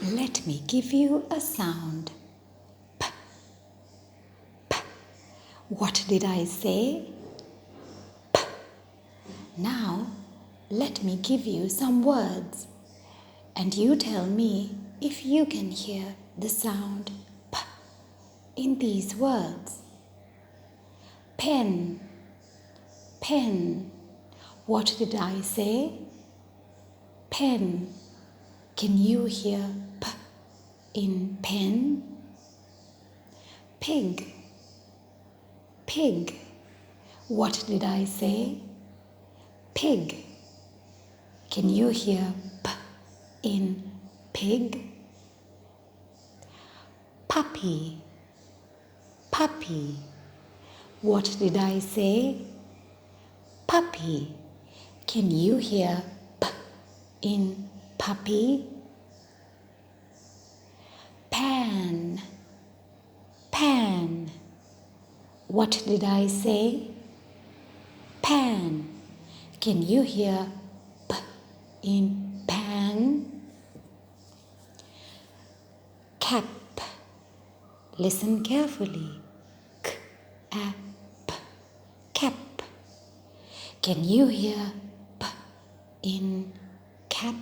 Let me give you a sound. P, p. What did I say? P. Now, let me give you some words, and you tell me if you can hear the sound P in these words. Pen, pen. What did I say? Pen. Can you hear P in pen? Pig, pig. What did I say? Pig. Can you hear P in pig? Puppy, puppy. What did I say? Puppy. Can you hear P in puppy? Pan, pan. What did I say? Pan. Can you hear P in pan? Cap. Listen carefully. K-A-P. Cap. Can you hear P in cap?